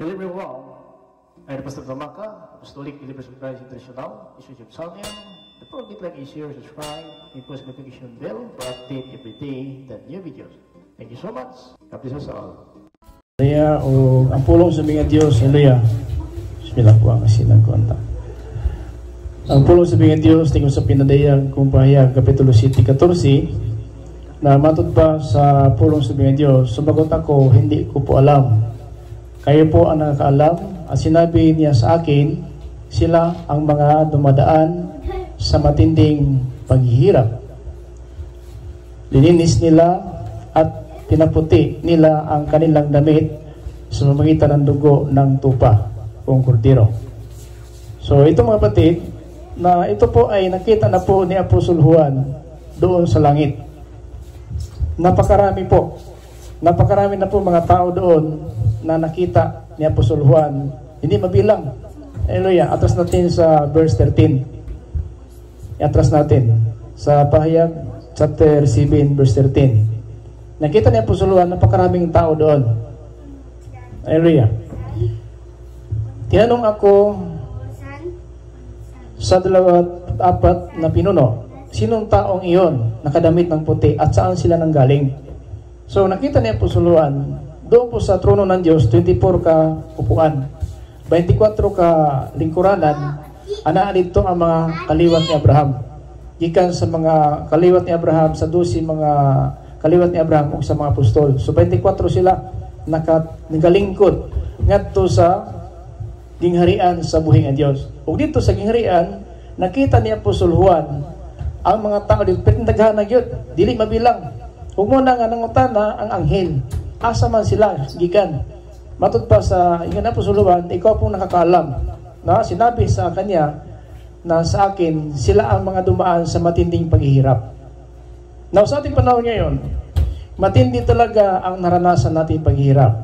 Hello everyone, I'm the Pastor Tamaka, Apostolic Believers of Christ International, Bishop Salmian. The program like is share, subscribe, and post notification bell for update every day the new videos. Thank you so much. God bless us all. Kaya o ang pulong sa mga Diyos, haleluya. Bismillah po ang asinang konta. Ang pulong sa mga Diyos, tingin sa pinadayag kung pahayag, Kapitulo 7:14, na matod pa sa pulong sa mga Diyos, sumagot ako, hindi ko po alam. Kayo po ang nakakaalam, at sinabi niya sa akin, sila ang mga dumadaan sa matinding paghihirap. Lininis nila at pinaputi nila ang kanilang damit sa pamamagitan ng dugo ng tupa o kordero. So ito mga kapatid, na ito po ay nakita na po ni Apostol Juan doon sa langit. Napakarami po. Napakarami na po mga tao doon na nakita ni Apostol Juan. Hindi mabilang. Hallelujah. Atras natin sa verse 13. Atras natin sa pahayag chapter 7 verse 13. Nakita ni Apostol Juan napakaraming tao doon. Hallelujah. Tinanong ako sa 24 na pinuno, sinong taong iyon nakadamit ng puti at saan sila nanggaling? So nakita ni Apostol Juan doon po sa trono ng Diyos, 24 ka upuan, 24 ka lingkuranan, anaan dito ang mga kaliwat ni Abraham. Gikan sa mga kaliwat ni Abraham, sa 12 mga kaliwat ni Abraham o sa mga apostol. So 24 sila nagalingkod ngadto sa gingharian sa buhing ang Diyos. O dito sa gingharian, nakita ni Apostol Juan ang mga tao dito, petindaghan na yun, dili mabilang. Huwag mo na nga nangutana ang anghel. Asa man sila, gikan. Matod pa sa ingan Apostol Juan, ikaw pong nakakaalam. Na sinabi sa kanya na sa akin, sila ang mga dumaan sa matinding paghihirap. Now, sa ating panahon ngayon, matindi talaga ang naranasan natin paghihirap.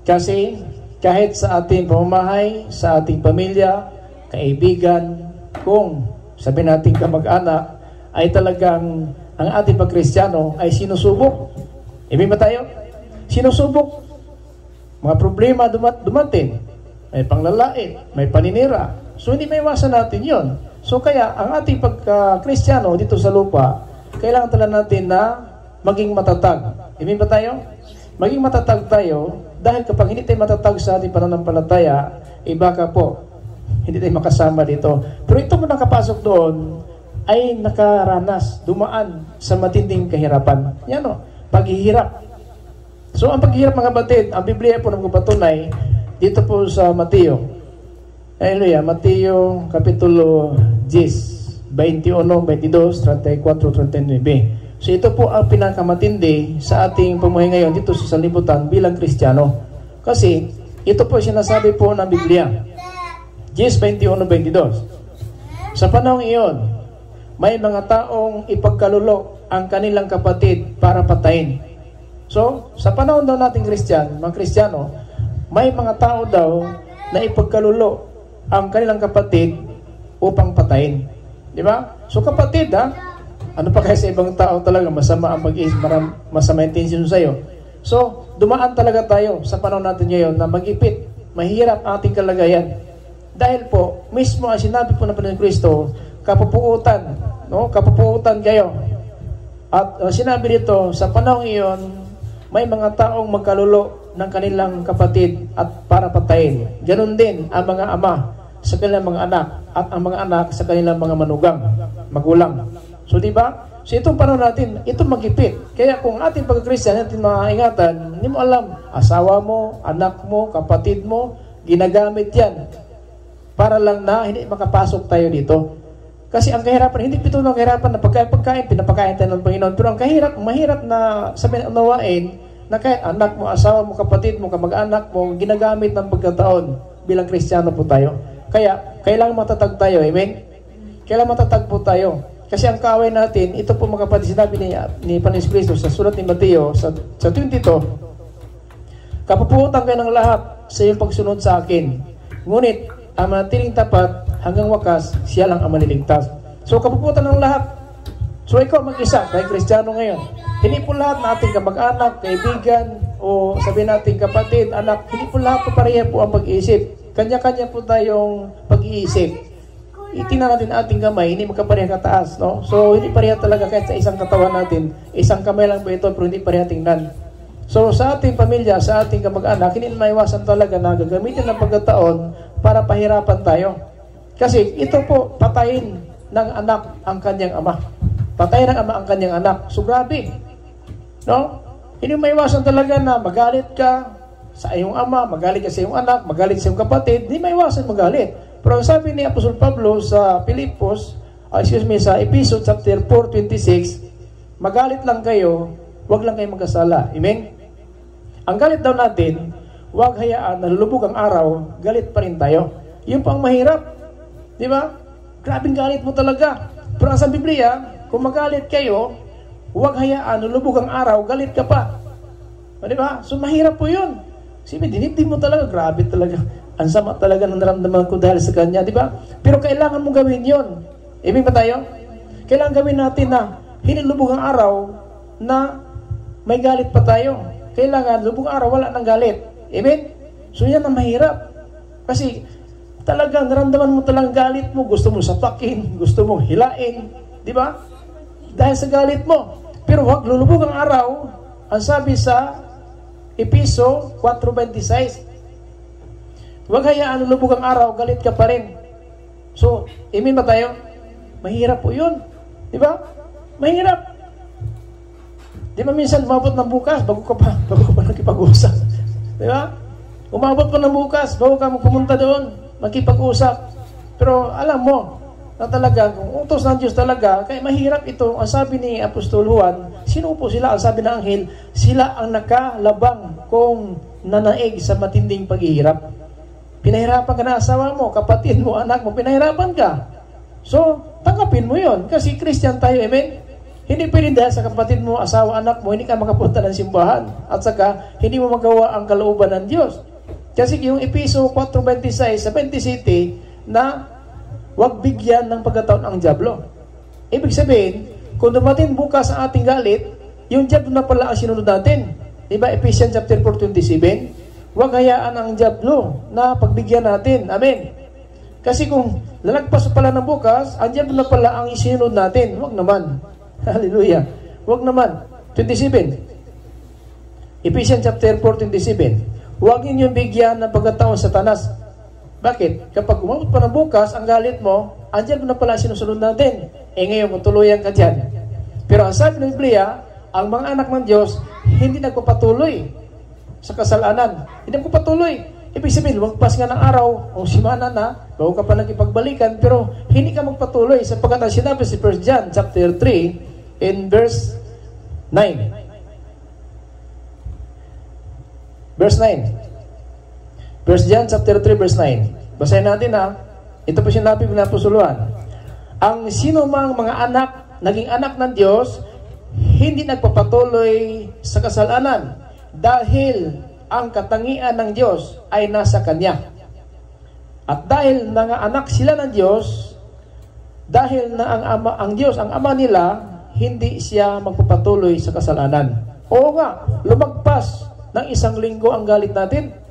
Kasi kahit sa ating pamamahay, sa ating pamilya, kaibigan, kung sabihin natin kamag-anak, ay talagang ang ating pagkristyano ay sinusubok. Ibig ba tayo? Sinusubok. Mga problema dumating. May panglalait, may paninira. So hindi may iwasan natin yon. So kaya ang ating pagkristyano dito sa lupa, kailangan talaga natin na maging matatag. Ibig ba tayo? Maging matatag tayo dahil kapag hindi tayo matatag sa ating pananampalataya, baka po hindi tayo makasama dito. Pero ito mo nakapasok doon ay nakaranas, dumaan sa matinding kahirapan. Yan o, paghihirap. So ang paghihirap mga batid, ang Biblia po nagpapatunay dito po sa Mateo. Hallelujah, Mateo Kapitulo 10, 21, 22, 34, 39. So ito po ang pinakamatindi sa ating pamuhay ngayon dito sa sanlibutan bilang Kristiyano. Kasi ito po sinasabi po ng Biblia. 10, 21, 22. Sa panahon iyon, may mga taong ipagkalulo ang kanilang kapatid para patayin. So, sa panahon daw nating mga Kristiyano, may mga tao daw na ipagkalulo ang kanilang kapatid upang patayin. Di ba? So kapatid ano pa kaya sa ibang tao talaga masama ang pag-iisip, masama yung tension sa'yo. So, dumaan talaga tayo sa panahon natin ngayon na mag-ipit, mahirap ang ating kalagayan. Dahil po, mismo ang sinabi po ng Panginoon Kristo, kapupuutan, no? Kapupuutan kayo. At sinabi dito, sa panahon iyon, may mga taong magkalulo ng kanilang kapatid at para patayin. Ganon din ang mga ama sa kanilang mga anak at ang mga anak sa kanilang mga magulang. So, di ba? So, itong panahon natin, ito magipit. Kaya kung ating pagkakristiyan natin maingatan, hindi mo alam, asawa mo, anak mo, kapatid mo, ginagamit yan para lang na hindi makapasok tayo dito. Kasi ang kahirapan, hindi pito ng kahirapan na pagkain, pinapakain tayo ng Panginoon. Pero ang mahirap na sabihin, unawain, na kahit anak mo, asawa mo, kapatid mo, kamag-anak mo, ginagamit ng pagkataon bilang Kristiyano po tayo. Kaya, kailangan matatag tayo. Amen? Kailangan matatag po tayo. Kasi ang kaaway natin, ito po mga kapatid, sinabi ni Panginoon Kristo sa sulat ni Mateo sa 22, kapupuutan kayo ng lahat sa iyong pagsunod sa akin. Ngunit, ang manatiling tapat hanggang wakas, siya lang ang maliligtas. So, kapuputan ng lahat. So ikaw mag-isa, dahil Kristiyano ngayon, hindi po lahat na ating kamag-anak, kaibigan, o sabihin natin kapatid, anak, hindi po lahat po pareha po ang pag-iisip. Kanya-kanya po tayong pag-iisip. Itingnan natin ating kamay, hindi magkapareha kataas, no? So, hindi pareha talaga kahit sa isang katawan natin. Isang kamay lang po ito, pero hindi pareha tingnan. So, sa ating pamilya, sa ating kamag-anak, hindi maiwasan talaga na gagamitin ng pagkataon para pahirapan tayo. Kasi ito po, patayin ng anak ang kanyang ama. Patayin ng ama ang kanyang anak. So, grabe. No? Hindi maiwasan talaga na magalit ka sa iyong ama, magalit ka sa iyong anak, magalit sa iyong kapatid. Hindi maiwasan magalit. Pero sabi ni Apostol Pablo sa sa Ephesians chapter 4:26, magalit lang kayo, wag lang kayo magkasala. Amen? Ang galit daw natin, wag hayaan na lulubog ang araw, galit pa rin tayo. Yun po ang mahirap. Di ba? Grabing galit mo talaga. Pero sa Biblia, kung magalit kayo, huwag hayaan, lulubog ang araw, galit ka pa. Di ba? So mahirap po yun. Sabi, dinibdib mo talaga, grabe talaga. Ang sama talaga ng naramdaman ko dahil sa kanya, di ba? Pero kailangan mong gawin yun. Ibig ba tayo? Kailangan gawin natin na hinilubog ang araw na may galit pa tayo. Kailangan, lubog ang araw, wala nang galit. Amen? So yan ang mahirap. Kasi talagang naramdaman mo talagang galit mo, gusto mo sapakin, gusto mo hilain, di ba? Dahil sa galit mo. Pero wag lulubog ang araw, ang sabi sa Episo 4:26, huwag hayaan lulubog ang araw, galit ka pa rin. So, amen ba tayo? Mahirap po yun. Di ba? Mahirap. Di ba minsan umabot ng bukas, bago ka pa nakipag-usap. Di ba? Umabot pa ng bukas, bago ka pumunta doon, makipag-usap. Pero alam mo, na talaga, kung utos ng Diyos talaga, kaya mahirap ito. Ang sabi ni Apostol Juan, sino po sila? Ang sabi ng anghel, sila ang nakalabang kung nanaig sa matinding paghihirap. Pinahirapan ka na asawa mo, kapatid mo, anak mo, pinahirapan ka. So, tanggapin mo yon kasi Christian tayo, amen? Hindi pwede dahil sa kapatid mo, asawa, anak mo, hindi ka makapunta ng simbahan. At saka, hindi mo magawa ang kalooban ng Diyos. Kasi yung Episo 4:26 sa 27 na huwag bigyan ng pagkataon ang dyablo. Ibig sabihin, kung dumating bukas ang ating galit, yung dyablo na pala ang sinunod natin. Diba Ephesians chapter 4:27? Huwag hayaan ang dyablo na pagbigyan natin. Amen. Kasi kung lalagpas pala ng bukas, ang dyablo na pala ang isinunod natin. Huwag naman. Hallelujah. Huwag naman. 27. Ephesians chapter 4:27. Huwag ninyong bigyan ng pagkataon sa Satanas. Bakit? Kapag umabot pa ng bukas, ang galit mo, andyan mo na pala sinusunod natin. Ngayon, matuluyan ka dyan. Pero ang sabi ng Biblia, ang mga anak ng Diyos, hindi nagpapatuloy sa kasalanan. Hindi nagpapatuloy. Ibig sabihin, lumagpas nga ng araw, o simana na, bago ka pa nagipagbalikan, pero hindi ka magpatuloy sapagkat ang sinabi si 1 John chapter 3 in verse 9. Verse 9. 1 John chapter 3 verse 9. Basahin natin ha. Ito po sinabi ng Apostoluhan. Ang sino mang mga anak, naging anak ng Diyos, hindi nagpapatuloy sa kasalanan dahil ang katangian ng Diyos ay nasa Kanya. At dahil nga anak sila ng Diyos, dahil na ang Diyos, ang Ama nila, hindi siya magpapatuloy sa kasalanan. Oo nga, lumagpas ng 1 linggo ang galit natin.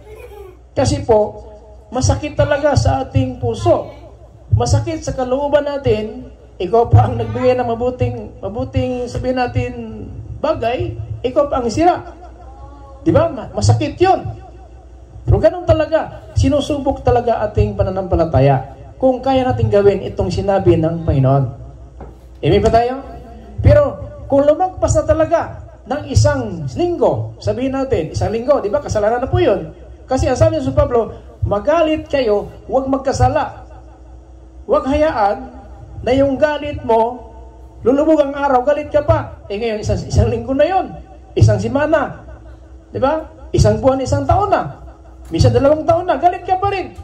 Kasi po, masakit talaga sa ating puso. Masakit sa kalooban natin. Ikaw pa ang nagbigay ng mabuting sabihin natin bagay, ikaw pa ang sira. Diba? Masakit yun. Pero ganun talaga. Sinusubok talaga ating pananampalataya. Kung kaya natin gawin itong sinabi ng Panginoon. Amen ba tayo? Pero kung lumagpas na talaga ng 1 linggo, sabihin natin, 1 linggo, di ba? Kasalanan na po yun. Kasi ang sabi ni Pablo, magalit kayo, huwag magkasala. Huwag hayaan na yung galit mo, lulubog ang araw, galit ka pa. Ngayon, isang linggo na yon, 1 simana. Di ba? 1 buwan, 1 taon na. Minsan 2 taon na, galit ka pa rin.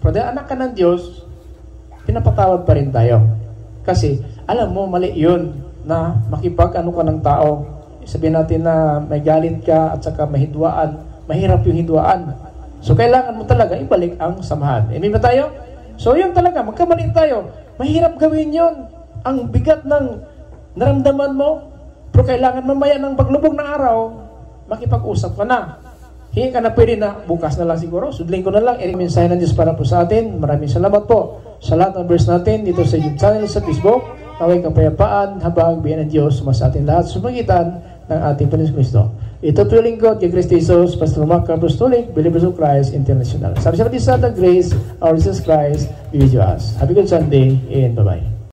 Pero dahil anak ka ng Diyos, pinapatawad pa rin tayo. Kasi, alam mo, mali yun na makipag-ano ka ng tao. Sabihin natin na may galit ka at saka may hidwaan. Mahirap yung hidwaan. So, kailangan mo talaga ibalik ang samahan. Amen ba tayo? So, yun talaga, magkamali tayo. Mahirap gawin yun. Ang bigat ng naramdaman mo, pero kailangan mamaya ng paglubog ng araw, makipag-usap ka na. Hindi ka na pwede na, bukas na lang siguro, sudling ko na lang, i-mensahe ng Diyos para po sa atin. Maraming salamat po sa lahat ng verse natin dito sa YouTube channel sa Facebook. Naway kapayapaan habang biyan ng Diyos sa atin lahat sumagitan ng ating Panginoon Kristo. Ito po yung lingkod kay Kristo Jesus, Pastor Mark Apostolic, Believers of Christ International. Sabi sa the grace of Jesus Christ be with you us. Have a good Sunday and bye-bye.